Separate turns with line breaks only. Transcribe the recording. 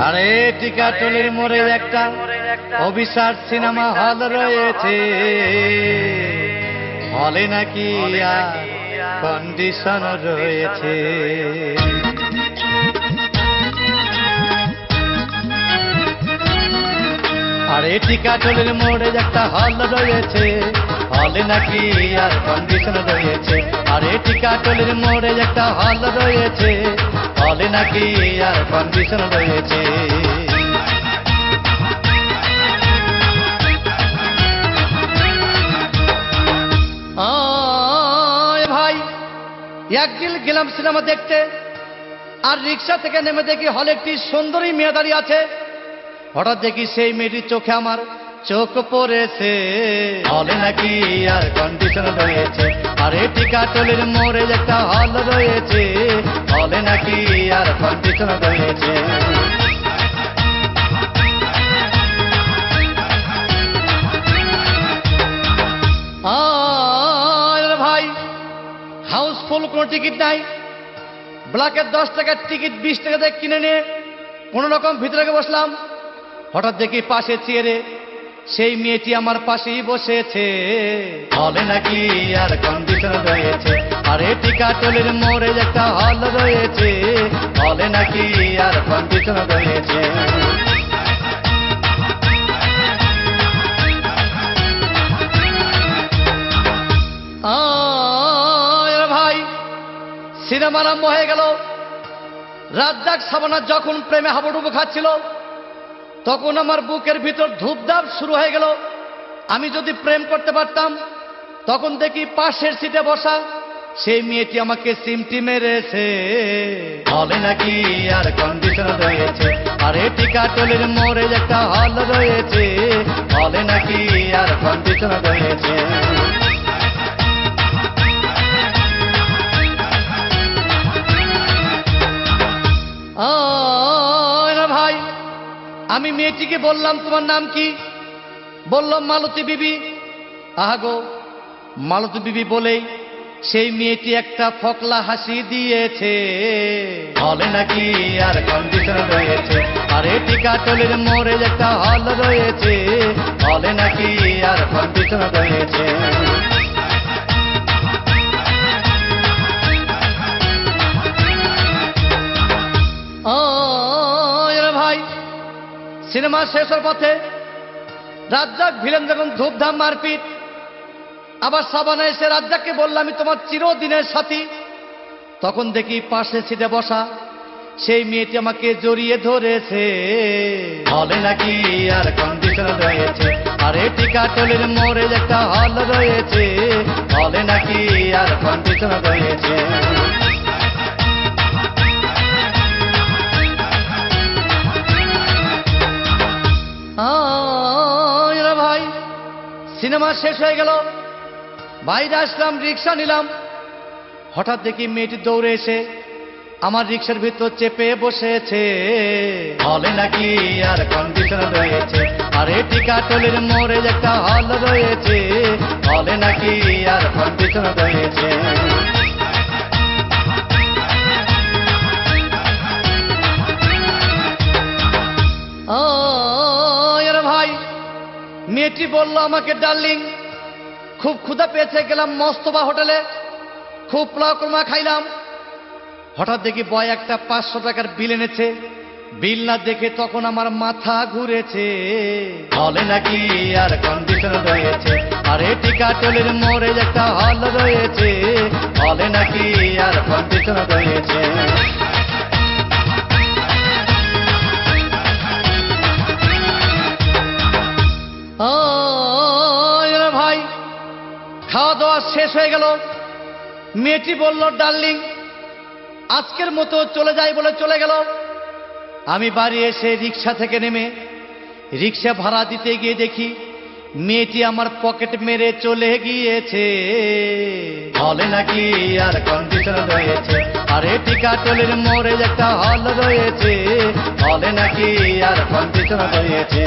আরে টিকাটলির মোড়ে একটা অভিশাপ সিনেমা হল রয়েছে, হলে নাকি কন্ডিশন রয়েছে। আরে টিকাটলির মোড়ে একটা হল রয়েছে, হলে নাকি আর কন্ডিশন রয়েছে। আরে টিকাটলির মোড়ে একটা হল রয়েছে, হলে নাকি আর কন্ডিশন রয়েছে। ভাই একদিন গেলাম সিনেমা দেখতে, আর রিক্সা থেকে নেমে দেখি হলে একটি সুন্দরী মেয়ে দাঁড়িয়ে আছে। হঠাৎ দেখি সেই মেয়েটির চোখে আমার চোখ পড়েছে, হলে নাকি আর কন্ডিশন রয়েছে। আরে টিকাটলির মোড়ে একটা হল রয়েছে, হলে নাকি আর কন্ডিশন রয়েছে। ভাই হাউসফুল কোনো টিকিট নাই, ব্ল্যাকের 10 টাকার টিকিট 20 টাকা দিয়ে কিনে নিয়ে কোন রকম ভিতরে বসলাম। হঠাৎ দেখি পাশে চেয়ারে সেই মেয়েটি আমার পাশেই বসেছে, হলে নাকি আর কন্ডিশন রয়েছে। আরে টিকাটলির মোড়ে একটা হল রয়েছে, হলে নাকি আর কন্ডিশন রয়েছে। ভাই সিনেমা আরম্ভ হয়ে গেল। রাজ্জাক সাবানা যখন প্রেমে হাবুডুবু খাচ্ছিল, তখন আমার বুকের ভিতর ধূপধাপ শুরু হয়ে গেল। আমি যদি প্রেম করতে পারতাম। তখন দেখি পাশের সিটে বসা সেই মেয়েটি আমাকে সিমটি মেরেছে, হলে নাকি আর কন্ডিশন রয়েছে। আরে টিকাটলির মোড়ে একটা হল রয়েছে, হলে নাকি আর কন্ডিশন রয়েছে। ভাই আমি মেয়েটিকে বললাম, তোমার নাম কি? বললাম মালতী বিবি। আহাগো, মালতী বিবি বলেই সেই মেয়েটি একটা ফকলা হাসি দিয়েছে, হলে নাকি আর কন্ডিশন রয়েছে। আরে টিকাটলির মোড়ে একটা হল রয়েছে, হলে নাকি আর কন্ডিশন রয়েছে। ভাই সিনেমা শেষের পথে রাজ্জাক ভিলেন যখন ধূপধাম মারপিট, আবার সাবানা এসে রাজ্জাককে বললাম, আমি তোমার চিরদিনের সাথী। তখন দেখি পাশে সিটে বসা সেই মেয়েটি আমাকে জড়িয়ে ধরেছে, হলে নাকি আর কন্ডিশন রয়েছে। আরে টিকাটলির মোড়ে একটা হল রয়েছে, হলে নাকি আর কন্ডিশন রয়েছে। ভাই সিনেমা শেষ হয়ে গেল, বাইরে আসলাম, রিক্সা নিলাম। হঠাৎ দেখি মেয়েটি দৌড়ে এসে আমার রিক্সার ভিতর চেপে বসেছে, হলে নাকি আর কন্ডিশন রয়েছে। আরে টিকাটলির মোড়ে একটা হল রয়েছে, হলে নাকি আর কন্ডিশন রয়েছে। ভাই মেয়েটি বলল আমাকে, ডার্লিং খুব ক্ষুধা পেয়েছে, গেলাম মস্তবা হোটেলে, খুব পোলাও কোরমা খাইলাম। হঠাৎ দেখি বয় একটা 500 টাকার বিল এনেছে। বিল না দেখে তখন আমার মাথা ঘুরেছে, হলে নাকি আর কন্ডিশন রয়েছে। আরে টিকাটলির মোড়ে একটা হল রয়েছে, হলে নাকি আর কন্ডিশন রয়েছে। ভাই খাওয়া দাওয়া শেষ হয়ে গেল। মেয়েটি বলল, ডার্লিং আজকের মতো চলে যাই বলে চলে গেল। আমি বাড়ি এসে রিক্সা থেকে নেমে রিক্সা ভাড়া দিতে গিয়ে দেখি মেয়েটি আমার পকেট মেরে চলে গিয়েছে, হলে নাকি আর কন্ডিশন রয়েছে। আরে টিকাটলির মোড়ে একটা হল রয়েছে, হলে নাকি আর কন্ডিশন রয়েছে।